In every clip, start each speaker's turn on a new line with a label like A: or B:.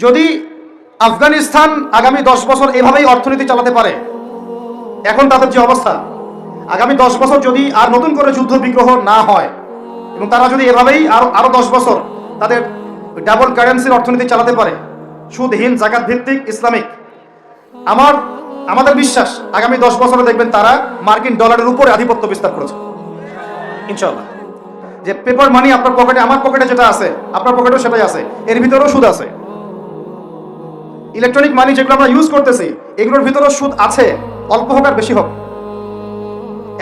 A: যদি আফগানিস্তান আগামী 10 বছর এভাবেই অর্থনীতি চালাতে পারে, এখন তাদের যে অবস্থা, আগামী 10 বছর যদি আর নতুন করে যুদ্ধ বিগ্রহ না হয় এবং তারা যদি এভাবেই আরো 10 বছর তাদের ডাবল কারেন্সির অর্থনীতি চালাতে পারে, সুদহীন জাকাত ভিত্তিক ইসলামিক, আমাদের বিশ্বাস আগামী 10 বছরে দেখবেন তারা মার্কিন ডলারের উপরে আধিপত্য বিস্তার করেছে ইনশাআল্লাহ। যে পেপার মানি আপনার পকেটে, আমার পকেটে যেটা আছে আপনার পকেটেও সেটাই আছে, এর ভিতরেও সুদ আছে। ইলেকট্রনিক মানি যেগুলো আমরা ইউজ করতেছি এগুলোর ভিতরেও সুদ আছে, অল্প হোক আর বেশি হোক।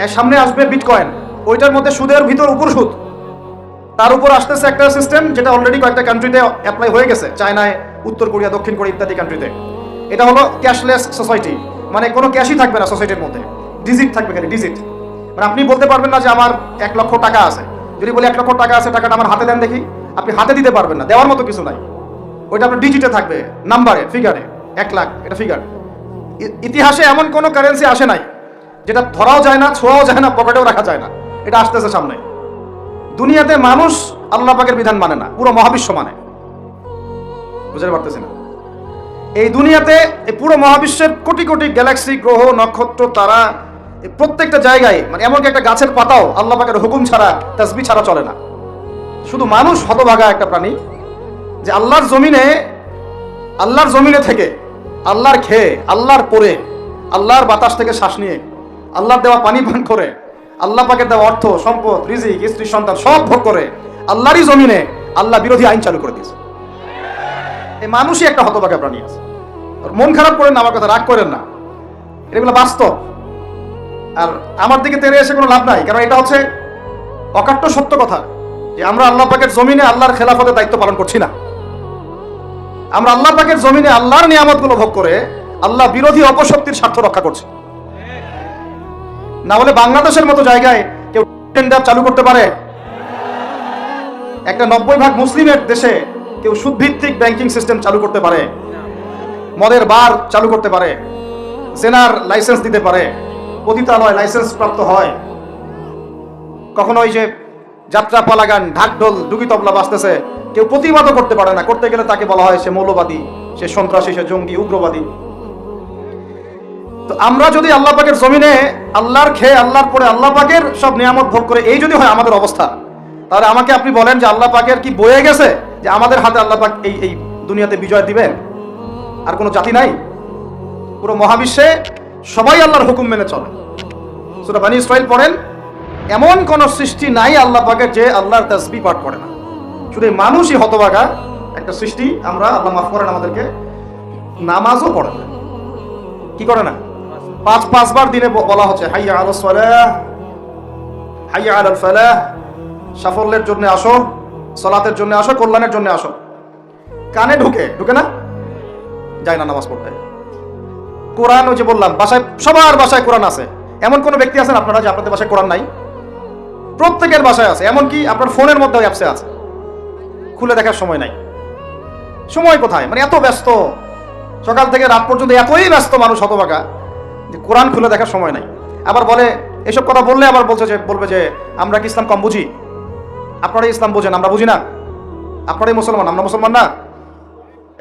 A: এর সামনে আসবে বিটকয়েন, ওইটার মধ্যে সুদের ভিতর উপর সুদ, তার উপর আসতেছে একটা সিস্টেম যেটা অলরেডি কয়েকটা কান্ট্রিতে অ্যাপ্লাই হয়ে গেছে, চায়নায়, উত্তর কোরিয়া, দক্ষিণ কোরিয়া ইত্যাদি কান্ট্রিতে। এটা হলো ক্যাশলেস সোসাইটি, মানে কোনো ক্যাশই থাকবে না সোসাইটির মধ্যে, ডিজিট থাকবে, খালি ডিজিট। মানে আপনি বলতে পারবেন না যে আমার 1 লক্ষ টাকা আছে, যদি বলি 1 লক্ষ টাকা আছে, টাকাটা আমার হাতে দেন দেখি, আপনি হাতে দিতে পারবেন না, দেওয়ার মতো কিছু নাই। ওইটা আপনার ডিজিটে থাকবে, নাম্বারে, ফিগারে, 1 লাখ এটা ফিগার। ইতিহাসে এমন কোনো কারেন্সি আসে নাই যেটা ধরাও যায় না, ছোঁয়াও যায় না, পকেটেও রাখা যায় না। এটা আসতেছে সামনে। দুনিয়াতে মানুষ আল্লাহ পাকের বিধান মানে না, পুরো মহাবিশ্ব মানে। বুঝতে পারতেছি না? এই দুনিয়াতে এই পুরো মহাবিশ্বের কোটি কোটি গ্যালাক্সি, গ্রহ, নক্ষত্র, তারা, প্রত্যেকটা জায়গায়, মানে এমনকি একটা গাছের পাতাও আল্লাহ পাকের হুকুম ছাড়া, তাসবিহ ছাড়া চলে না। শুধু মানুষ হতভাগা একটা প্রাণী যে আল্লাহর জমিনে থেকে, আল্লাহর খেয়ে, আল্লাহর পরে, আল্লাহর বাতাস থেকে শ্বাস নিয়ে, আল্লাহর দেওয়া পানি পান করে, আল্লাহ পাকের দেওয়া অর্থ, সম্পদ, রিজিক, স্ত্রী, সন্তান সব ভোগ করে আল্লাহরই জমিনে আল্লাহ বিরোধী আইন চালু করে দিয়েছে। এই মানুষই একটা হতভাগা প্রাণী আছে। মন খারাপ করেন না, আমার কথা রাগ করেন না, এগুলো বাস্তব। আর আমার দিকে তেড়ে এসে কোনো লাভ নাই, কারণ এটা হচ্ছে অকাট্য সত্য কথা যে আমরা আল্লাহ পাকের জমিনে আল্লাহর খেলাফতের দায়িত্ব পালন করছি না। আমরা আল্লাহ পাকের জমিনে আল্লাহর নিয়ামতগুলো ভোগ করে আল্লাহ বিরোধী অপশক্তির স্বার্থ রক্ষা করছি। না হলে বাংলাদেশের মতো জায়গায় কেউ টেন্ডার চালু করতে পারে? একটা 90% মুসলিমের দেশে কেউ সুদভিত্তিক ব্যাংকিং সিস্টেম চালু করতে পারে? মদের বার চালু করতে পারে? জেনার লাইসেন্স দিতে পারে? পতিতালয় লাইসেন্স প্রাপ্ত হয়? কখনো ওই যে যাত্রা, পালাগান, ঢাকঢোল, ডুগি তবলা বাজতেছে, কেউ প্রতিবাদও করতে পারে না। করতে গেলে তাকে বলা হয় সে মৌলবাদী, সে সন্ত্রাসী, সে জঙ্গি, উগ্রবাদী। তো আমরা যদি আল্লাহ পাকের জমিনে আল্লাহর খেয়ে, আল্লাহর পরে, আল্লাহ পাকের সব নিয়ামত ভোগ করে এই যদি হয় আমাদের অবস্থা, তাহলে আমাকে আপনি বলেন যে আল্লাহ পাকের কি বয়ে গেছে যে আমাদের হাতে আল্লাহ পাক এই দুনিয়াতে বিজয় দিবেন? আর কোনো জাতি নাই? পুরো মহাবিশ্বে সবাই আল্লাহর হুকুম মেনে চলে। সূরা বনী ইসরাঈল পড়েন, এমন কোন সৃষ্টি নাই আল্লাহ পাকের যে আল্লাহর তাসবিহ পাঠ করে না। শুধু মানুষই হতভাগা একটা সৃষ্টি। আমরা, আল্লাহ মাফ করেন আমাদেরকে, নামাজও পড়ে না। কি করে না? 5 বার দিনে বলা হচ্ছে হাইয়া আলাস সালাহ, হাইয়া আলাল ফালাহ, সাফল্যের জন্য আসো, সালাতের জন্য আসো, কল্যাণের জন্য আসো। কানে ঢুকে না, যায় না নামাজ পড়তে। কোরআন, ওই যে বললাম, বাসায়, সবার বাসায় কোরআন আছে। এমন কোন ব্যক্তি আছেন আপনারা যে আপনাদের বাসায় কোরআন নাই? প্রত্যেকের বাসায় আছে। এমনকি আপনার ফোনের মধ্যে অ্যাপসে আছে, খুলে দেখার সময় নাই। সময় কোথায়? মানে এত ব্যস্ত, সকাল থেকে রাত পর্যন্ত এতই ব্যস্ত মানুষ হতভাগা যে কোরআন খুলে দেখার সময় নাই। আবার বলে, এসব কথা বললে আবার বলবে যে আমরা কি ইসলাম কম বুঝি? আপনারাই ইসলাম বোঝেন, আমরা বুঝি না? আপনারাই মুসলমান, আমরা মুসলমান না?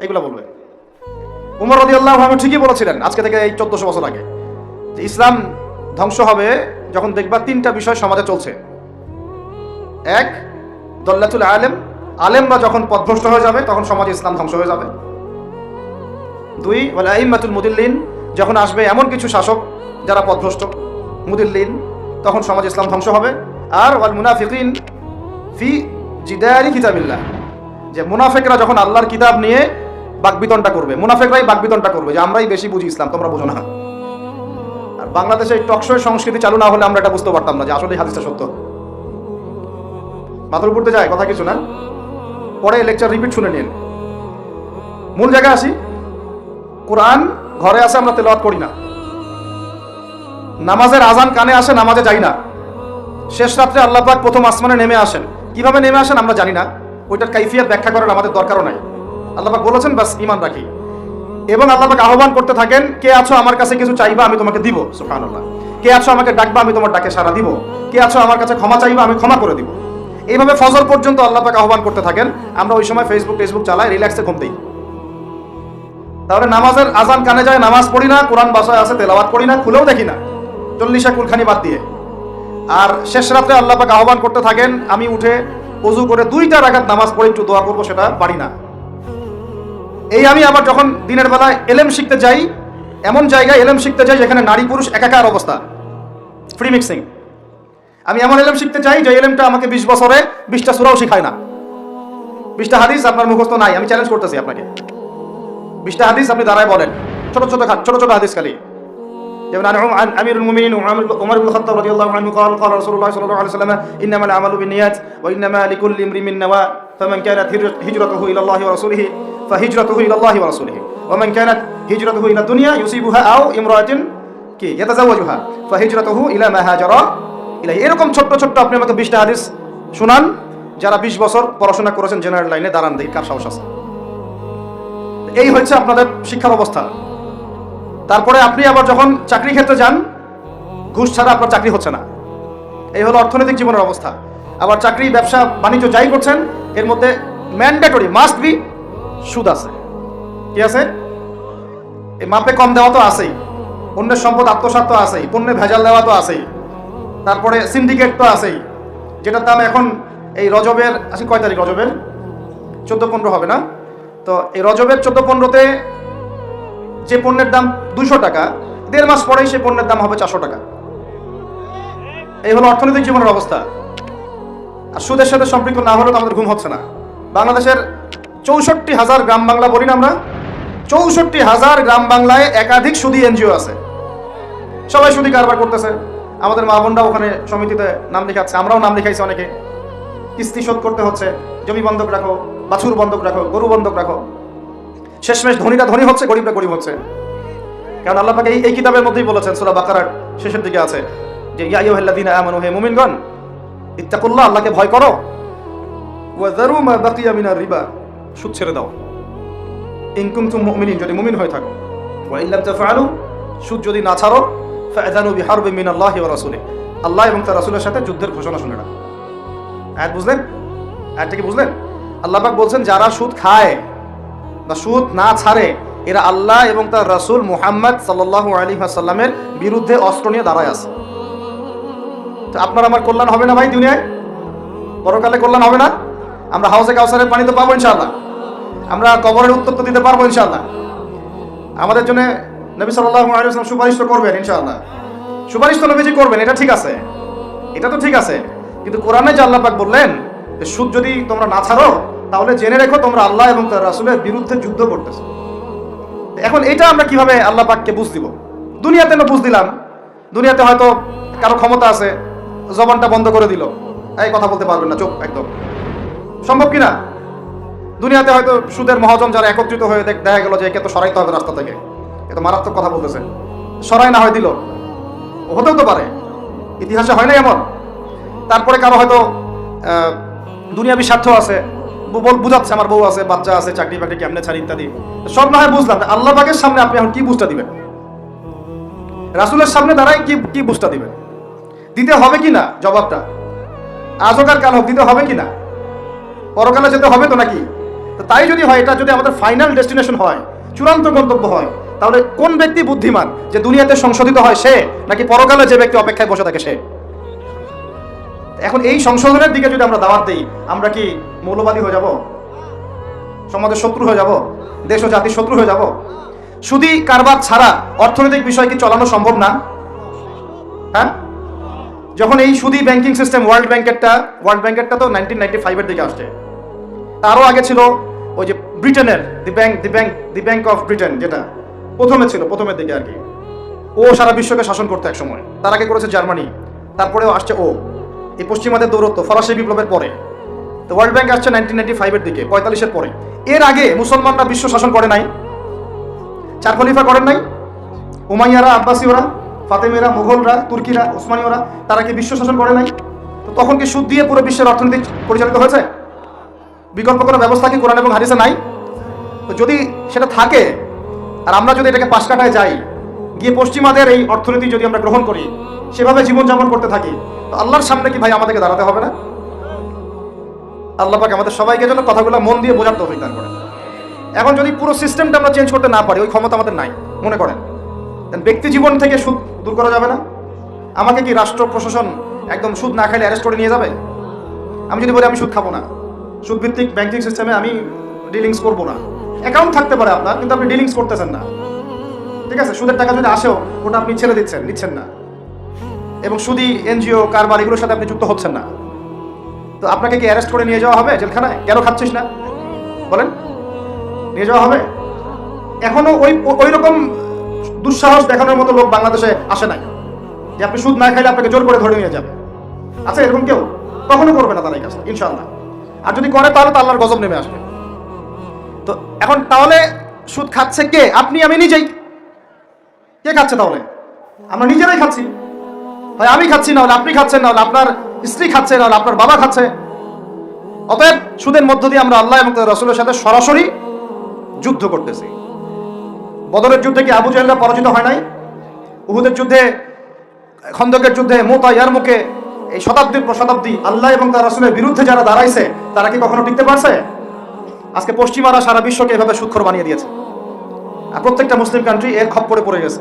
A: এইগুলো বলবে। উমর রাদিয়াল্লাহু আনহু ঠিকই বলেছিলেন আজকে থেকে এই 1400 বছর আগে, যে ইসলাম ধ্বংস হবে যখন দেখবা 3টা বিষয় সমাজে চলছে। 1, দল্লাতুল আলেম, আলেমরা যখন পথভ্রষ্ট হয়ে যাবে তখন সমাজে ইসলাম ধ্বংস হয়ে যাবে। 2, ওয়াল আইম্মাতুল মুদিল্লিন, যখন আসবে এমন কিছু শাসক যারা পথভ্রষ্ট, মুদিল্লিন, তখন সমাজ ইসলাম ধ্বংস হবে। আর ওয়াল মুনাফিকিন ফি জিদারি কিতাবিল্লাহ, যে মুনাফিকরা যখন আল্লাহর কিতাব নিয়ে বাকবিতণ্ডা করবে, মুনাফিকরাই বাকবিতণ্ডা করবে যে আমরাই বেশি বুঝি ইসলাম, তোমরা বুঝো না। আর বাংলাদেশে টকশোর সংস্কৃতি চালু না হলে আমরা এটা বুঝতে পারতাম না যে আসলে হাদিসটা সত্য। মাথার উপর যায় কথা কিছু না, পরে লেকচার রিপিট শুনে নিন। মূল জায়গায় আসি। কোরআন ঘরে আসে, আমরা তেলাওয়াত করি না। নামাজের আজান কানে আসে, নামাজে যাই না। শেষ রাত্রে আল্লাহ পাক প্রথম আসমানে নেমে আসেন। কিভাবে নেমে আসেন আমরা জানি না, ওইটার কাইফিয়াত ব্যাখ্যা করার আমাদের দরকারও নাই। আল্লাহ পাক বলেছেন, বাস ঈমান রাখি। এবং আল্লাহ পাক আহ্বান করতে থাকেন, কে আছো আমার কাছে কিছু চাইবা, আমি তোমাকে দিব। সুবহানাল্লাহ। কে আছো আমাকে ডাকবা, আমি তোমার ডাকে সাড়া দিব। কে আছো আমার কাছে ক্ষমা চাইবা, আমি ক্ষমা করে দিব। এইভাবে ফজর পর্যন্ত আল্লাহ পাক আহ্বান করতে থাকেন। আমরা ওই সময় ফেসবুক চালাই, রিল্যাক্সে ঘুম দিই। তাহলে নামাজের আজান কানে যায়, নামাজ পড়ি না, কোরআন বাসায় আছে তেলাওয়াত করি না, খুলেও দেখি না, চল্লিশা কুলখানি বাদ দিয়ে। আর শেষ রাত্রে আল্লাহ পাক আহ্বান করতে থাকেন, আমি উঠে ওযু করে 2টা রাকাত নামাজ পড়ে একটু দোয়া করবো, সেটা পারি না। এই আমি আবার যখন দিনের বেলায় এলেম শিখতে যাই, এমন জায়গায় এলেম শিখতে যাই যেখানে নারী পুরুষ একাকার অবস্থা, ফ্রি মিক্সিং। আমি এমন এলেম শিখতে চাই যে এলেমটা আমাকে 20 বছরে 20টা সূরাও শিখায় না। 20টা হাদিস আপনার মুখস্থ নাই, আমি চ্যালেঞ্জ করতেছি আপনাকে। 20টা হাদিস আপনি দাঁড়ায় বলেন, ছোট ছোট হাদিস খালি। যেমন আমিরুল মুমিনিন উমর ইবনে খাত্তাব রাদিয়াল্লাহু আনহু قال قال رسول الله صلى الله عليه وسلم انما الاعمال بالنيات وانما لكل امرئ ما نوى فمن كانت هجرته الى الله ورسوله فهجرته الى الله ورسوله ومن كانت هجرته الى الدنيا يصيبها او امراه কি يتزوجها فهجرته الى ما هاجر اليه। এরকম ছোট আপনি আমাকে 20টা হাদিস শুনান, যারা 20 বছর পড়াশোনা করেছেন জেনারেল লাইনে, দাঁড়ান দেখি কার সাহস আছে। এই হচ্ছে আপনাদের শিক্ষার অবস্থা। তারপরে আপনি আবার যখন চাকরি ক্ষেত্রে যান, ঘুষ ছাড়া আপনার চাকরি হচ্ছে না। এই হলো অর্থনৈতিক জীবনের অবস্থা। আবার চাকরি, ব্যবসা, বাণিজ্য যাই করছেন, এর মধ্যে ম্যান্ডেটরি মাস্ট বি সুদ আছে। কি আছে? এই মাপে কম দেওয়া তো আছেই, অন্যের সম্পদ আত্মসাৎ তো আছেই, পণ্যে ভেজাল দেওয়া তো আছেই, তারপরে সিন্ডিকেট তো আছেই, যেটার দাম এখন এই রজবের, আজকে কয় তারিখ? রজবের 14-15 হবে না? তো এই রজবের 14-15-তে যে পণ্যের দাম 200 টাকা, 1.5 মাস পরেই সে পণ্যের দাম হবে 400 টাকা। এই হলো অর্থনৈতিক জীবনের অবস্থা। আর সুদের সাথে সম্পৃক্ত না হলে তো আমাদের ঘুম হচ্ছে না। বাংলাদেশের 64,000 গ্রাম বাংলা বলি না আমরা, 64,000 গ্রাম বাংলায় একাধিক সুদী এনজিও আছে, সবাই সুদী কারবার করতেছে। আমাদের মা বোনরা ওখানে সমিতিতে নাম লেখাচ্ছে, আমরাও নাম লেখাইছি অনেকে। কিস্তি শোধ করতে হচ্ছে, জমি বন্ধক রাখো, বাছুর বন্ধক রাখো, গরু বন্ধক রাখো। শেষমেশ ধনীরা ধনী হচ্ছে, গরিবরা গরিব হচ্ছে। কারণ আল্লাহ পাক এই কিতাবের মধ্যেই বলেছেন, সূরা বাকারার শেষের দিকে আছে যে ইয়া আইয়ুহাল্লাযীনা আমানু, হে মুমিনগণ, ইত্তাকুল্লাহ, আল্লাহকে ভয় করো, ওয়া যারু মা বাকিয়া মিনার রিবা, সুদ ছেড়ে দাও, ইন কুনতুম মুমিনিন, যদি মুমিন হয়ে থাকো, ওয়া ইল্লাম তাফআলু, সুদ যদি না ছাড়ো, ফাআযানু বিহারবিন মিনাল্লাহি ওয়া রাসূলিহি, আল্লাহ এবং তার রাসূলের সাথে যুদ্ধের ঘোষণা শুনে নাও। আয়াত বুঝলেন? আয়াতটা কি বুঝলেন? আল্লাহ পাক বলছেন যারা সুদ খায় বা সুদ না ছাড়ে, এরা আল্লাহ এবং তার রাসূল মুহাম্মদ সাল্লাল্লাহু আলাইহি ওয়াসাল্লামের বিরুদ্ধে অস্ত্র নিয়ে দাঁড়ায় আছে। তো আপনার আমার কল্যাণ হবে না ভাই দুনিয়ায়? পরকালে কল্যাণ হবে না? আমরা হাউজে কাউসারের পানি তো পাবো ইনশাআল্লাহ, আমরা কবরের উত্তর তো দিতে পারবো ইনশাআল্লাহ। আমাদের জন্য নবী সাল্লাল্লাহু আলাইহি ওয়াসাল্লাম সুপারিশ তো করবেন ইনশাআল্লাহ। সুপারিশ তো নবীজি করবেন, এটা ঠিক আছে, এটা তো ঠিক আছে। কিন্তু কোরআনে যে আল্লাহ পাক বললেন যে সুদ যদি তোমরা না ছাড়ো, তাহলে জেনে রেখো তোমরা আল্লাহ এবং তার রাসূলের বিরুদ্ধে যুদ্ধ করতেছো। এখন এটা আমরা কিভাবে আল্লাহ পাককে বুঝ দিব? দুনিয়াতে না বুঝ দিলাম, দুনিয়াতে হয়তো কারো ক্ষমতা আছে, জবানটা বন্ধ করে দিল, এই কথা বলতে পারবেন না, চুপ একদম, সম্ভব কিনা? দুনিয়াতে হয়তো সুদের মহাজন যারা একত্রিত হয়ে দেখা গেল যে একে তো সরাইতে হবে রাস্তা থেকে, এত মারাত্মক কথা বলতেছে, সরাই না হয় দিল, হতেও তো পারে, ইতিহাসে হয় না এমন। তারপরে কারো হয়তো দুনিয়াবি স্বার্থ আছে, বুঝাচ্ছে আমার বউ আছে, বাচ্চা আছে, চাকরি বাকরি কেমনে ছাড়ি ইত্যাদি, সব না হয় বুঝলাম। আল্লাহ পাকের সামনে আপনি এখন কি বুঝটা দিবেন? রাসূলের সামনে দাঁড়ায় কি বুঝটা দিবেন? দিতে হবে কি না জবাবটা? আজ হোক আর কাল হোক দিতে হবে কি না? পরকালে যেতে হবে তো নাকি? তো তাই যদি হয়, এটা যদি আমাদের ফাইনাল ডেস্টিনেশন হয়, চূড়ান্ত গন্তব্য হয়, তাহলে কোন ব্যক্তি বুদ্ধিমান, যে দুনিয়াতে সংশোধিত হয় সে, নাকি পরকালে যে ব্যক্তি অপেক্ষায় বসে থাকে সে? এখন এই সংশোধনের দিকে যদি আমরা দাওয়াত দিই, আমরা কি মৌলবাদী হয়ে যাব? সমাজের শত্রু হয়ে যাব? দেশ ও জাতির শত্রু হয়ে যাব? সুদী কারবার ছাড়া অর্থনৈতিক বিষয় কি চালানো সম্ভব না? হ্যাঁ, যখন এই সুদী ব্যাংকিং সিস্টেম, ওয়ার্ল্ড ব্যাংকেরটা তো 1995-এর দিকে আসছে। তারও আগে ছিল ওই যে ব্রিটেনের দি ব্যাংক অফ ব্রিটেন, যেটা প্রথমে ছিল, প্রথমের দিকে আর কি। ও সারা বিশ্বকে শাসন করতো এক সময়। তার আগে করেছে জার্মানি, তারপরেও আসছে ও। এই পশ্চিমাদের দৌরত্ব ফরাসি বিপ্লবের পরে। তো ওয়ার্ল্ড ব্যাংক আসছে 1995-এর দিকে, 45-এর পরে। এর আগে মুসলমানরা বিশ্ব শাসন করে নাই, 4 খলিফা করেন নাই? উমাইয়ারা, আব্বাসীয়রা, ফাতেমিরা, মুঘলরা, তুর্কিরা, উসমানীয়রা, তারা কি বিশ্ব শাসন করে নাই? তো তখন কি সুদ দিয়ে পুরো বিশ্বের অর্থনীতি পরিচালিত হয়েছে? বিকল্প কোনো ব্যবস্থা কি কোরআন এবং হাদিসে নাই? তো যদি সেটা থাকে, আর আমরা যদি এটাকে পাশ কাটায় যাই, গিয়ে পশ্চিমাদের এই অর্থনীতি যদি আমরা গ্রহণ করি, সেভাবে জীবনযাপন করতে থাকি, তো আল্লাহর সামনে কি ভাই আমাদেরকে দাঁড়াতে হবে না? আল্লাহ পাক আমাদের সবাইকে যেন কথাগুলো মন দিয়ে বোঝার তৌফিক দান করেন। এখন যদি পুরো সিস্টেমটা আমরা চেঞ্জ করতে না পারি, ওই ক্ষমতা আমাদের নাই মনে করেন, ব্যক্তি জীবন থেকে সুদ দূর করা যাবে না? আমাকে কি রাষ্ট্র প্রশাসন একদম সুদ না খাইলে অ্যারেস্ট করে নিয়ে যাবে? আমি যদি বলি আমি সুদ খাবো না, সুদ ভিত্তিক ব্যাংকিং সিস্টেমে আমি ডিলিংস করবো না, অ্যাকাউন্ট থাকতে পারে আপনার, কিন্তু আপনি ডিলিংস করতেছেন না, ঠিক আছে? সুদের টাকা যদি আসেও ওটা আপনি ছেড়ে নিচ্ছেন না, এবং সুদি এনজিও কারবার এগুলোর সাথে আপনি যুক্ত হচ্ছেন না, তো আপনাকে কি অ্যারেস্ট করে নিয়ে যাওয়া হবে জেলখানায়? কেন খাচ্ছিস না বলেন, নিয়ে যাওয়া হবে? এখনো ওই রকম দুঃসাহস দেখানোর মতো লোক বাংলাদেশে আসে নাই যে আপনি সুদ না খাইলে আপনাকে জোর করে ধরে নিয়ে যাবে। আচ্ছা, এরকম কেউ কখনো করবে না তারা এই কাজটা, ইনশাআল্লাহ। আর যদি করে তাহলে তো আল্লাহর গজব নেমে আসবে। তো এখন তাহলে সুদ খাচ্ছে কে? আপনি, আমি নিজেই। কে খাচ্ছে তাহলে? আমরা নিজেরাই খাচ্ছি। হয় আমি খাচ্ছি, না হলে আপনি খাচ্ছেন, না হলে আপনার স্ত্রী খাচ্ছে, না হলে আপনার বাবা খাচ্ছে। অতএব সুদের মধ্য দিয়ে আমরা আল্লাহ এবং তার রাসূলের সাথে সরাসরি যুদ্ধ করতেছি। বদরের যুদ্ধে কি আবু জাহেলরা পরাজিত হয় নাই? উহুদের যুদ্ধে, খন্দকের যুদ্ধে, মুতা, ইয়ারমুকে, এই শতাব্দীর পর শতাব্দী আল্লাহ এবং তার রাসূলের বিরুদ্ধে যারা দাঁড়াইছে তারা কি কখনো টিকতে পারছে? আজকে পশ্চিমারা সারা বিশ্বকে এভাবে সুদখোর বানিয়ে দিয়েছে, আর প্রত্যেকটা মুসলিম কান্ট্রি এর খপ্পরে পড়ে গেছে,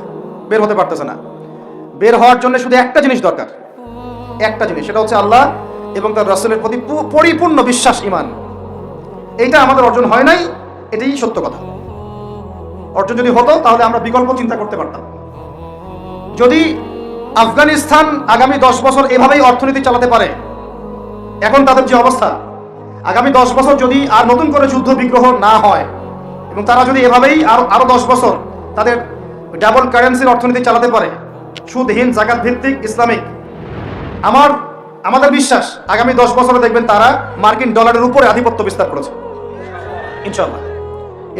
A: বের হতে পারতেছে না। বের হওয়ার জন্য শুধু একটা জিনিস দরকার, একটা জিনিস, সেটা হচ্ছে আল্লাহ এবং তার রাসূলের প্রতি পরিপূর্ণ বিশ্বাস, ঈমান। এইটা আমাদের অর্জন হয় নাই, এটাই সত্য কথা। অর্জন যদি হতো তাহলে আমরা বিকল্প চিন্তা করতে পারতাম। যদি আফগানিস্তান আগামী 10 বছর এভাবেই অর্থনীতি চালাতে পারে, এখন তাদের যে অবস্থা, আগামী 10 বছর যদি আর নতুন করে যুদ্ধ বিগ্রহ না হয় এবং তারা যদি এভাবেই আরো 10 বছর তাদের ডাবল কারেন্সির অর্থনীতি চালাতে পারে, সুদহীন, জাকাত ভিত্তিক, ইসলামিক, আমাদের বিশ্বাস আগামী 10 বছরে দেখবেন তারা মার্কিন ডলারের উপরে আধিপত্য বিস্তার করেছে, ইনশাআল্লাহ।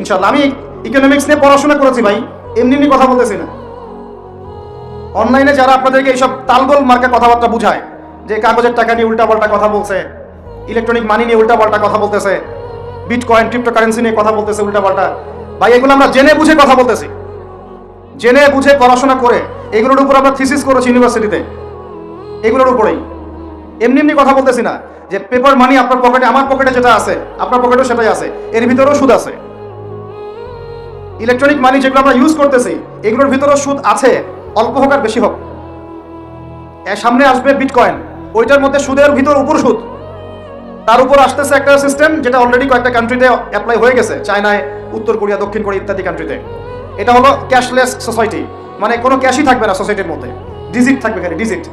A: ইনশাআল্লাহ। আমি ইকোনমিক্স নিয়ে পড়াশোনা করেছি ভাই, এমনি কথা বলতেছি না। অনলাইনে যারা আপনাদেরকে এইসব তালগোল মার্কা কথাবার্তা বুঝায়, যে কাগজের টাকা নিয়ে উল্টাপাল্টা কথা বলছে, ইলেকট্রনিক মানি নিয়ে উল্টাপাল্টা কথা বলতেছে, বিটকয়েন, ক্রিপ্টোকারেন্সি নিয়ে কথা বলতেছে উল্টাপাল্টা, ভাই এগুলো আমরা জেনে বুঝে কথা বলতেছি, জেনে বুঝে পড়াশোনা করে। এগুলোর উপর আমরা থিসিস করেছি ইউনিভার্সিটিতে, এগুলোর উপরেই। এমনি কথা বলতেছি না যে পেপার মানি আপনার পকেটে, আমার পকেটে যেটা আছে আপনার পকেটেও সেটাই আছে, এর ভিতরেও সুদ আছে। ইলেকট্রনিক মানি যেগুলো আমরা ইউজ করতেছি এগুলোর ভিতরেও সুদ আছে, অল্প হোক আর বেশি হোক। এর সামনে আসবে বিটকয়েন, ওইটার মধ্যে সুদের ভিতর উপর সুদ, তার উপর আসতেছে একটা সিস্টেম যেটা অলরেডি কয়েকটা কান্ট্রিতে অ্যাপ্লাই হয়ে গেছে, চায়নায়, উত্তর কোরিয়া, দক্ষিণ কোরিয়া ইত্যাদি কান্ট্রিতে। এটা হলো ক্যাশলেস সোসাইটি, মানে কোনো ক্যাশই থাকবে না সোসাইটির মধ্যে, ডিজিট থাকবে, খালি ডিজিট।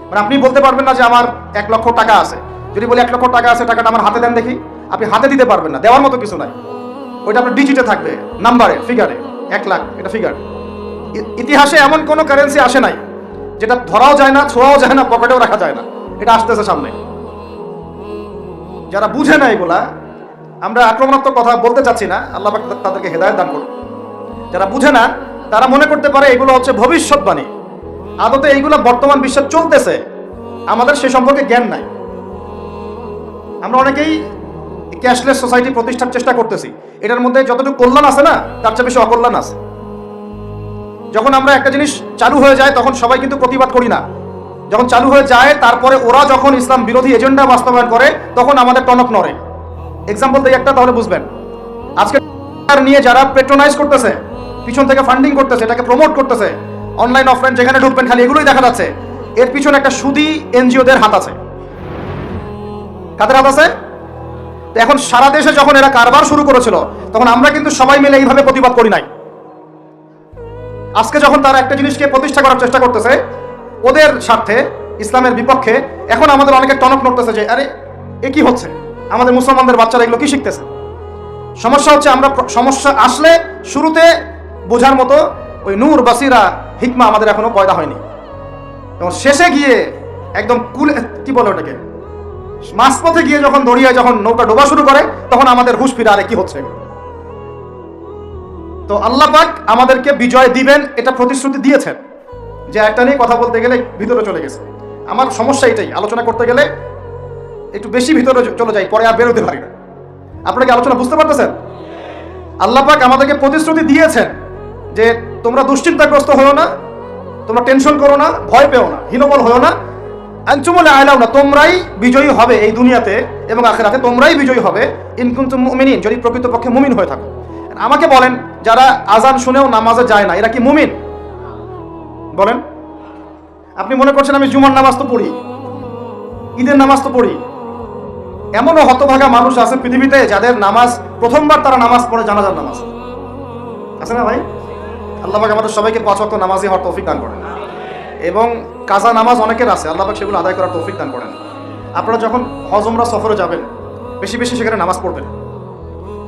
A: মানে আপনি বলতে পারবেন না যে আমার 1 লক্ষ টাকা আছে, যদি বলি 1 লক্ষ টাকা আছে, টাকাটা আমার হাতে দেন দেখি, আপনি হাতে দিতে পারবেন না, দেওয়ার মতো কিছু নাই। ওইটা আপনার ডিজিটে থাকবে, নাম্বারে, ফিগারে, 1 লাখ, এটা ফিগার। ইতিহাসে এমন কোনো কারেন্সি আসে নাই যেটা ধরাও যায় না, ছোঁয়াও যায় না, পকেটেও রাখা যায় না, এটা আসতেছে সামনে। যারা বুঝে না এগুলা, আমরা আক্রমণাত্মক কথা বলতে চাচ্ছি না, আল্লাহ পাক তাদেরকে হেদায়েত দান করুন। যারা বুঝে না তারা মনে করতে পারে এগুলো হচ্ছে ভবিষ্যৎবাণী, আদতে এইগুলো বর্তমান বিশ্বে চলতেছে, আমাদের সে সম্পর্কে জ্ঞান নাই। আমরা অনেকেই ক্যাশলেস সোসাইটি প্রতিষ্ঠার চেষ্টা করতেছি, এটার মধ্যে যতটুকু কল্যাণ আছে না তার চেয়ে বেশি অকল্যাণ আছে। যখন আমরা একটা জিনিস চালু হয়ে যায় তখন সবাই কিন্তু প্রতিবাদ করি না, যখন চালু হয়ে যায় তারপরে ওরা যখন ইসলাম বিরোধী এজেন্ডা বাস্তবায়ন করে তখন আমাদের টনক নড়ে। এক্সাম্পল দিই একটা, তাহলে বুঝবেন। আজকে নিয়ে যারা পেট্রোনাইজ করতেছে, পিছন থেকে ফান্ডিং করতেছে, এটাকে প্রমোট করতেছে, অনলাইন অফলাইন যেখানে ঢুকবেন খালি এগুলোই দেখা যাচ্ছে, এর পিছনে একটা সুদী এনজিওদের হাত আছে। কাদের হাত আছে? এখন সারা দেশে যখন এরা কারবার শুরু করেছিল তখন আমরা কিন্তু সবাই মিলে এইভাবে প্রতিবাদ করি নাই। আজকে যখন তারা একটা জিনিসকে প্রতিষ্ঠা করার চেষ্টা করতেছে ওদের স্বার্থে, ইসলামের বিপক্ষে, এখন আমাদের অনেকে টনক নড়তেছে যে আরে এ কি হচ্ছে, আমাদের মুসলমানদের বাচ্চারা এগুলো কি শিখতেছে। সমস্যা হচ্ছে আমরা সমস্যা আসলে শুরুতে বোঝার মতো ওই নূর, বাসিরা, হিকমা আমাদের এখনো পয়দা হয়নি, এবং শেষে গিয়ে একদম কি বলে ওটাকে, মাঝপথে গিয়ে যখন দড়িয়ায় যখন নৌকা ডোবা শুরু করে তখন আমাদের হুঁশ ফিরে, আরে কি হচ্ছে। তো আল্লাহ পাক আমাদেরকে বিজয় দিবেন এটা প্রতিশ্রুতি দিয়েছেন। যে একটা নিয়ে কথা বলতে গেলে ভিতরে চলে গেছে, আমার সমস্যা এটাই, আলোচনা করতে গেলে একটু বেশি ভিতরে চলে যাই, পরে আর বেরোতে পারি না। আপনারা কি আলোচনা বুঝতে পারতেছেন? আল্লাহ পাক আমাদেরকে প্রতিশ্রুতি দিয়েছেন যে তোমরা দুশ্চিন্তাগ্রস্ত হও না, তোমরা টেনশন করো না, ভয় পেও না, হীনবল হও না, আনতুমুল আ'লাউনা, তোমরাই বিজয়ী হবে এই দুনিয়াতে এবং আখিরাতে, তোমরাই বিজয়ী হবে ইন কুনতুম মুমিনিন, যদি প্রকৃতপক্ষে মুমিন হয়ে থাকো। আমাকে বলেন, যারা আজান শুনেও নামাজে যায় না, এরা কি মুমিন? বলেন। আপনি মনে করছেন আমি জুমার নামাজ তো পড়ি, ঈদের নামাজ তো পড়ি। এমনও হতভাগা মানুষ আছে পৃথিবীতে যাদের নামাজ প্রথমবার তারা নামাজ পড়ে জানাজার নামাজ, আছে না ভাই? আল্লাহ পাক আমাদের সবাইকে 5 ওয়াক্ত নামাজি হওয়ার তৌফিক দান করেন, এবং কাজা নামাজ অনেকের আছে, আল্লাহ পাক সেগুলো আদায় করার তৌফিক দান করেন। আপনারা যখন হজ উমরা সফরে যাবেন, বেশি বেশি সেখানে নামাজ পড়বেন,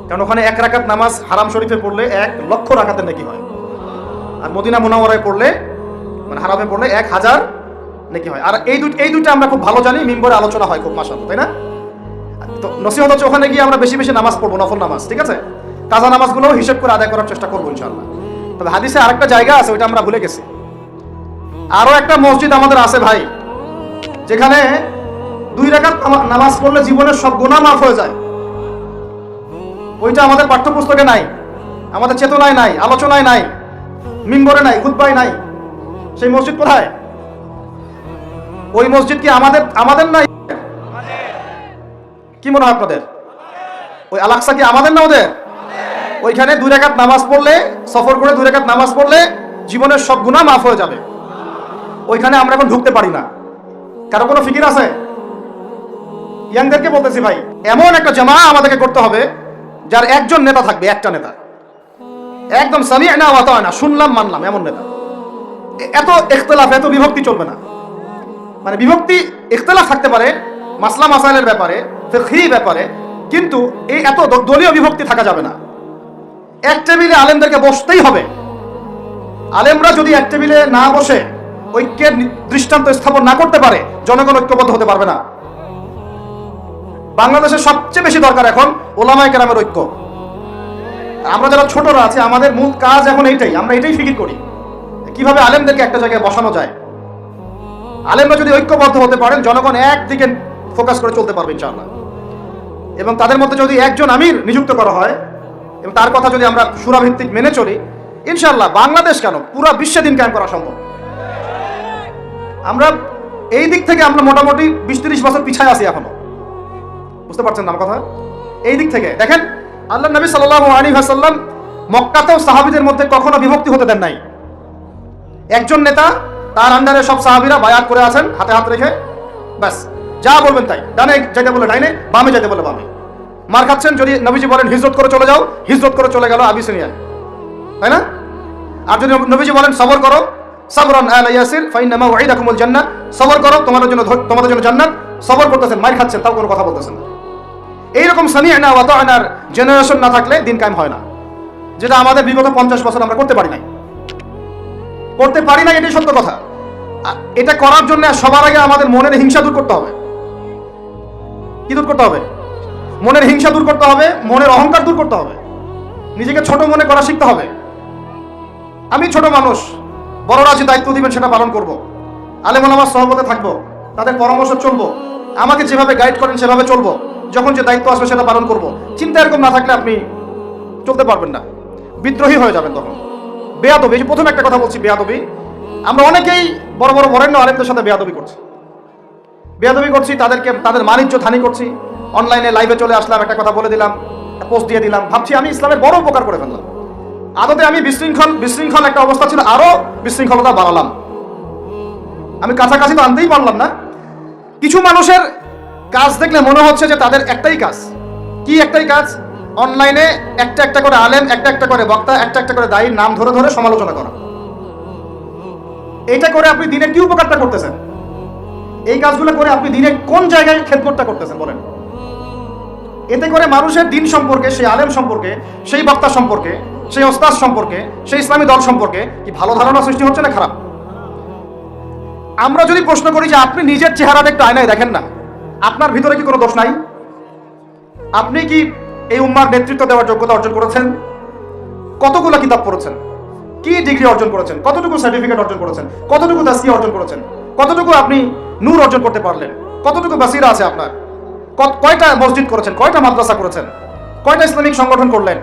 A: কারণ ওখানে 1 রাকাত নামাজ হারাম শরীফে পড়লে 1 লক্ষ রাকাতের নেকি হয়, আর মদিনা মুনাওয়ারায় পড়লে, মানে হারামে পড়লে 1000 নেকি হয়। আর এই দুইটা আমরা খুব ভালো জানি, মিম্বরে আলোচনা হয় খুব, মাশাআল্লাহ, তাই না? তো নসিহত হচ্ছে ওখানে গিয়ে আমরা বেশি বেশি নামাজ পড়বো, নফল নামাজ, ঠিক আছে? কাজা নামাজগুলো হিসেব করে আদায় করার চেষ্টা করবো ইনশাআল্লাহ। তবে হাদিসে আরেকটা জায়গা আছে, ওইটা আমরা ভুলে গেছি। আরো একটা মসজিদ আমাদের আছে ভাই, যেখানে 2 রাকাত নামাজ পড়লে জীবনের সব গুনাহ মাফ হয়ে যায়। ওইটা আমাদের পাঠ্যপুস্তকে নাই, আমাদের চেতনায় নাই, আলোচনায় নাই, মিম্বরে নাই, খুতবায় নাই। সেই মসজিদ কোথায়? ওই মসজিদ কি আমাদের নাই? কি মনে হয় আপনাদের? ওই আল-আকসা কি আমাদের না ওদের? ওইখানে 2 রাকাত নামাজ পড়লে, সফর করে 2 রাকাত নামাজ পড়লে জীবনের সব গুনাহ মাফ হয়ে যাবে। ওইখানে আমরা এখন ঢুকতে পারি না। কারো কোনো ফিকির আছে? ইয়াংদেরকে বলতেছি ভাই, এমন একটা জামা আমাদেরকে করতে হবে যার একজন নেতা থাকবে, একটা নেতা, একদম সামি'না ওয়া আতা'না, শুনলাম মানলাম এমন নেতা। এত ইখতিলাফ, এত বিভক্তি চলবে না। মানে বিভক্তি, ইখতিলাফ থাকতে পারে মাসলা মাসাইলের ব্যাপারে, ফিকহি ব্যাপারে, কিন্তু এই এত দলীয় বিভক্তি থাকা যাবে না। এক টেবিলে আলেমদেরকে বসতেই হবে। আলেমরা যদি এক টেবিলে না বসে ঐক্যের দৃষ্টান্ত স্থাপন না করতে পারে, জনগণ ঐক্যবদ্ধ হতে পারবে না। বাংলাদেশের সবচেয়ে বেশি দরকার এখন ওলামায়ে কেরামের ঐক্য। আমরা যারা ছোটরা আছি, আমাদের মূল কাজ এখন এইটাই, আমরা এটাই ফিকির করি কিভাবে আলেমদেরকে একটা জায়গায় বসানো যায়। আলেমরা যদি ঐক্যবদ্ধ হতে পারেন, জনগণ একদিকে ফোকাস করে চলতে পারবে ইনশাআল্লাহ। এবং তাদের মধ্যে যদি একজন আমির নিযুক্ত করা হয় এবং তার কথা যদি আমরা সূরাভিত্তিক মেনে চলি, ইনশাআল্লাহ বাংলাদেশ কেন, পুরো বিশ্বে দিন কায়েম করা সম্ভব। আমরা এই দিক থেকে আমরা মোটামুটি 20-30 বছর পিছায় আছি এখনো, বুঝতে পারছেন না আমার কথা? এই দিক থেকে দেখেন, আল্লাহ নবী সাল্লাল্লাহু আলাইহি ওয়াসাল্লাম মক্কাতেও সাহাবীদের মধ্যে কখনো বিভক্তি হতে দেন নাই। একজন নেতা, তার আন্ডারে সব সাহাবীরা বায়াত করে আছেন, হাতে হাত রেখে, ব্যাস যা বলবেন তাই। ডানে যেতে বলে ডাইনে, বামে যেতে বলে বামে। মার খাচ্ছেন, যদি নবীজি বলেন হিজরত করে চলে যাও, হিজরত করে চলে গেল আবিসিনিয়ায়, তাই না? আর যদি নবীজি বলেন সবর করো, সাবরান আলা ইয়াসির ফাইন্না মাউইদাকুমুল জান্নাহ, সবর করো, তোমাদের জন্য জান্নাত, সবর করতেছেন, মার খাচ্ছেন, তাও কোনো কথা বলতেছেন না। এইরকম সামি'না ওয়া আতা'নার জেনারেশন না থাকলে দিন কায়েম হয় না, যেটা আমাদের বিগত 50 বছর আমরা করতে পারি নাই, এটাই সত্য কথা। এটা করার জন্য সবার আগে আমাদের মনের হিংসা দূর করতে হবে। কি দূর করতে হবে? মনের হিংসা দূর করতে হবে, মনের অহংকার দূর করতে হবে, নিজেকে ছোট মনে করা শিখতে হবে। আমি ছোট মানুষ, বড়রা যে দায়িত্ব দিবেন সেটা পালন করব, আলেম ওলামার সহবতে থাকবো, তাদের পরামর্শ চলবো, আমাকে যেভাবে গাইড করেন সেভাবে চলবো, যখন যে দায়িত্ব আসবে সেটা পালন করব। চিন্তা এরকম না থাকলে আপনি চলতে পারবেন না, বিদ্রোহী হয়ে যাবেন তখন। বেয়াদবি, যে প্রথম একটা কথা বলছি, বেয়াদবি। আমরা অনেকেই বড় বড় বরেণ্য আলেমদের সাথে বেয়াদবি করছি, তাদের মানিজ্য হানি করছি। অনলাইনে লাইভে চলে আসলাম, একটা কথা বলে দিলাম, পোস্ট দিয়ে দিলাম, ভাবছি আমি ইসলামের বড় উপকার করে ফেললাম। আদতে আমি বিশৃঙ্খল একটা অবস্থা ছিল, আরো বিশৃঙ্খলতা বাড়ালাম। আমি কাছাকাছি তো আনতেই পারলাম না। কিছু মানুষের কাজ দেখলে মনে হচ্ছে যে তাদের একটাই কাজ। কি একটাই কাজ? অনলাইনে একটা করে আলেম, একটা করে বক্তা, একটা করে দায়ীর নাম ধরে ধরে সমালোচনা করা। এইটা করে আপনি দিনের কি উপকারটা করতেছেন? এই কাজগুলো করে আপনি দিনে কোন জায়গায় খেদমতটা করতেছেন বলেন? এতে করে মানুষের দিন সম্পর্কে, সেই আলেম সম্পর্কে, সেই বক্তা সম্পর্কে, সেই ওস্তাদ সম্পর্কে, সেই ইসলামী দল সম্পর্কে কি ভালো ধারণা সৃষ্টি হচ্ছে না খারাপ? আমরা যদি প্রশ্ন করি যে আপনি নিজের চেহারাটা একটু আয়নায় দেখেন না, আপনার ভিতরে কি কোনো দোষ নাই? আপনি কি এই উম্মার নেতৃত্ব দেওয়ার যোগ্যতা অর্জন করেছেন? কতগুলো কিতাব পড়েছেন? কি ডিগ্রি অর্জন করেছেন? কতটুকু সার্টিফিকেট অর্জন করেছেন? কতটুকু তাসকিয়া অর্জন করেছেন? কতটুকু আপনি নূর অর্জন করতে পারলেন? কতটুকু বাসিরা আছে আপনার? কয়টা মসজিদ করেছেন? কয়টা মাদ্রাসা করেছেন? কয়টা ইসলামিক সংগঠন করলেন?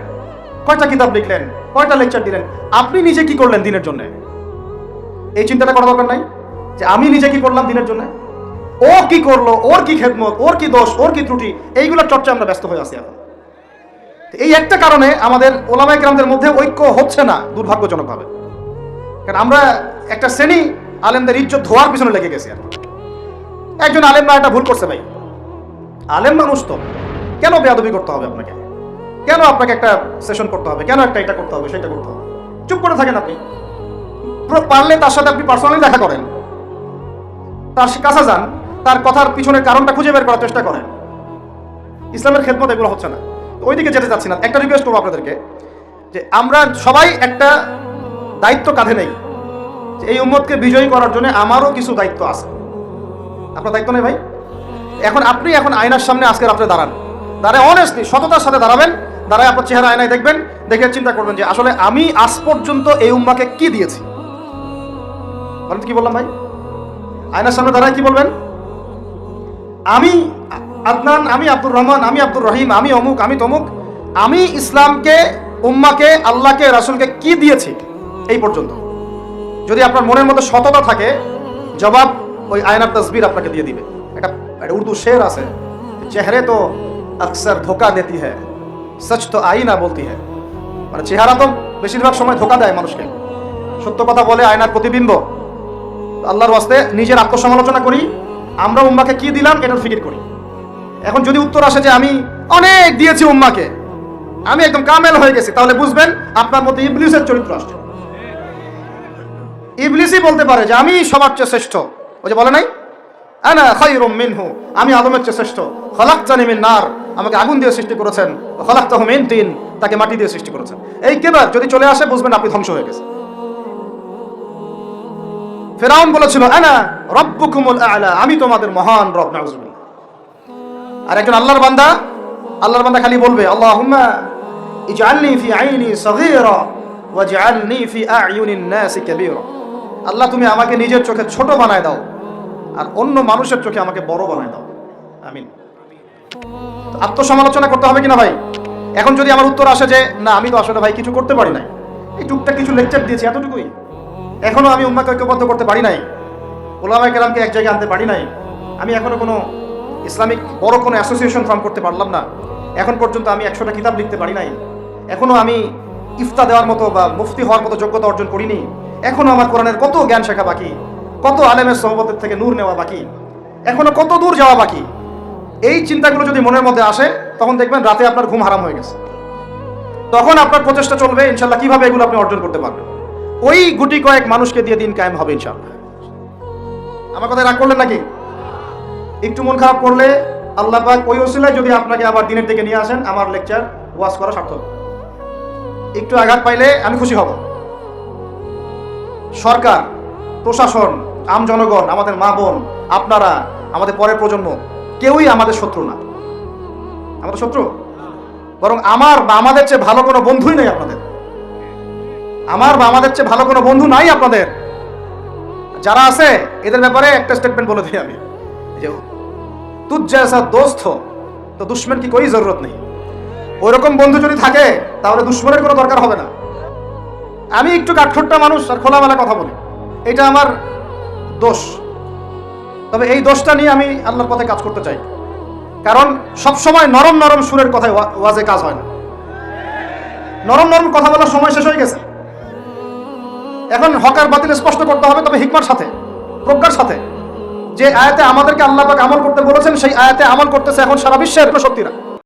A: কয়টা কিতাব লিখলেন? কয়টা লেকচার দিলেন? আপনি নিজে কি করলেন দিনের জন্য? এই চিন্তাটা করা দরকার নাই যে আমি নিজে কি করলাম দিনের জন্য, ও কি করলো, ওর কি খেদমত, ওর কি দোষ, ওর কি ত্রুটি, এইগুলোর চর্চা আমরা ব্যস্ত হয়ে আছি এখন। এই একটা কারণে আমাদের ওলামায়ে কেরামদের মধ্যে ঐক্য হচ্ছে না দুর্ভাগ্যজনকভাবে। কারণ আমরা একটা শ্রেণী আলেমদের ইজ্জত ধোয়ার পিছনে লেগে গেছি। আর একজন আলেম না একটা ভুল করছে ভাই, আলেম মানুষ তো, কেন বেয়াদবি করতে হবে আপনাকে? কেন আপনাকে একটা সেশন করতে হবে? কেন একটা এটা করতে হবে, সেটা করতে হবে? চুপ করে থাকেন আপনি। পারলে তার সাথে আপনি পার্সোনালি দেখা করেন, তার কাছে যান, তার কথার পিছনের কারণটা খুঁজে বের করার চেষ্টা করেন। ইসলামের খেদমত এগুলো হচ্ছে না, ওইদিকে যেতে চাচ্ছি না। একটা রিকোয়েস্ট করবো আপনাদেরকে যে আমরা সবাই একটা দায়িত্ব কাঁধে নেই, যে এই উম্মতকে বিজয়ী করার জন্য আমারও কিছু দায়িত্ব আছে। আপনার দায়িত্ব নেই ভাই? আপনি আয়নার সামনে আজকে রাত্রে দাঁড়ায় অনেস্টলি সততার সাথে দাঁড়াবেন, দাঁড়ায় আপনার চেহারা আয়নায় দেখবেন, দেখে চিন্তা করবেন যে আসলে আমি আজ পর্যন্ত এই উম্মাকে কি দিয়েছি। বলেন কি বললাম ভাই? আয়নার সামনে দাঁড়ায় কি বলবেন? আমি আদনান, আমি আব্দুর রহমান, আমি আব্দুর রহিম, আমি অমুক, আমি তমুক, আমি ইসলামকে, উম্মাকে, আল্লাহকে, রাসূলকে কি দিয়েছি এই পর্যন্ত। যদি আপনার মনের মধ্যে সততা থাকে, জবাব ওই আয়নার তসবির আপনাকে দিয়ে দিবে। একটা উর্দু শের আছে, চেহারে তো আকসর ধোকা দেতি হ্যায়, সচ তো আইনা বলতি হ্যায়। মানে চেহারা তো বেশিরভাগ সময় ধোকা দেয় মানুষকে, সত্য কথা বলে আয়নার প্রতিবিম্ব। আল্লাহর ওয়াস্তে নিজের আত্মসমালোচনা করি, আমরা উম্মাকে কি দিলাম এটার ফিকির করি। এখন যদি উত্তর আসে যে আমি অনেক দিয়েছি উম্মাকে, আমি একদম কামেল হয়ে গেছি, তাহলে বুঝবেন আপনার মধ্যে ইবলিসের চরিত্র আসছে। ইবলিসই বলতে পারে যে আমি সবার চেয়ে শ্রেষ্ঠ। ওই যে বলে নাই, আনা খায়রুম মিনহু, আমি আদমের চেয়ে শ্রেষ্ঠ। খলাকতানি মিন নার, আমাকে আগুন দিয়ে সৃষ্টি করেছেন। খলাকতাহু মিন তিন, তাকে মাটি দিয়ে সৃষ্টি করেছেন। এই কেবার যদি চলে আসে বুঝবেন আপনি ধ্বংস হয়ে গেছেন। ফিরআউন বলেছিল আনা রাব্বুকুমুল আ'লা, আমি তোমাদের মহান রব। নাউজুবিল্লাহ। আর একজন আল্লাহর বান্দা খালি বলবে আল্লাহুম্মা ইজআলনি ফি আইনি সগীরা ওয়াজআলনি ফি আ'য়ুনিন নাসি কাবীরা। আল্লাহ তুমি আমাকে নিজের চোখে ছোট বানায় দাও আর অন্য মানুষের চোখে আমাকে বড় বানায় দাও। আমিন। আত্মসমালোচনা করতে হবে কিনা ভাই? এখন যদি আমার উত্তর আসে যে না আমি তো আসলে ভাই কিছু করতে পারি নাই, এই টুকটাক কিছু লেকচার দিয়েছি এতটুকুই, এখনো আমি উম্মাহকে ঐক্যবদ্ধ করতে পারি নাই, ওলামায়ে কেরামকে এক জায়গায় আনতে পারি নাই, আমি এখনো কোনো ইসলামিক বড় কোনো অ্যাসোসিয়েশন ফর্ম করতে পারলাম না, এখন পর্যন্ত আমি 100টা কিতাব লিখতে পারি নাই, এখনো আমি ইফতা দেওয়ার মতো বা মুফতি হওয়ার মতো যোগ্যতা অর্জন করিনি, এখনো আমার কোরআনের কত জ্ঞান শেখা বাকি, কত আলেমের সোহবতের থেকে নূর নেওয়া বাকি, এখনো কত দূর যাওয়া বাকি। এই চিন্তাগুলো যদি মনের মধ্যে আসে তখন দেখবেন রাতে আপনার ঘুম হারাম হয়ে গেছে। তখন আপনার প্রচেষ্টা চলবে ইনশাল্লাহ কিভাবে এগুলো আপনি অর্জন করতে পারবেন। ওই গুটি কয়েক মানুষকে দিয়ে দিন কায়েম হবে ইনশাল্লাহ। আমার কথা রাগ করলেন নাকি? একটু মন খারাপ করলে আল্লাহ পাক ওই ওসিলায় যদি আপনাকে আবার দিনের দিকে নিয়ে আসেন, আমার লেকচার ওয়াজ করা সার্থক। একটু আঘাত পাইলে আমি খুশি হব। সরকার, প্রশাসন, আম জনগণ, আমাদের মা বোন, আপনারা, আমাদের পরের প্রজন্ম, কেউই আমাদের শত্রু না। আমাদের শত্রু বরং আমার বা আমাদের চেয়ে ভালো কোনো বন্ধুই নেই আপনাদের। আমার বা আমাদের চেয়ে ভালো কোনো বন্ধু নাই আপনাদের। যারা আছে এদের ব্যাপারে একটা স্টেটমেন্ট বলে দিই আমি, যে তুঝ জैसा दोस्त हो तो दुश्मन की कोई जरूरत नहीं। ওইরকম বন্ধু যদি থাকে তাহলে দুশ্মনের কোনো দরকার হবে না। আমি একটু কাঠখোট্টা মানুষ আর খোলামেলা কথা বলি, এটা আমার দোষ। তবে এই দোষটা নিয়ে আমি আল্লাহর পথে কাজ করতে চাই, কারণ সবসময় নরম নরম সুরের কথায় ওয়াজে কাজ হয় না। নরম নরম কথা বলার সময় শেষ হয়ে গেছে। এখন হক আর বাতিল স্পষ্ট করতে হবে, তবে হিকমার সাথে, প্রজ্ঞার সাথে। যে আয়াতে আমাদেরকে আল্লাহ পাক আমল করতে বলেছেন সেই আয়াতে আমল করতেছে এখন সারা বিশ্বের শক্তিরা।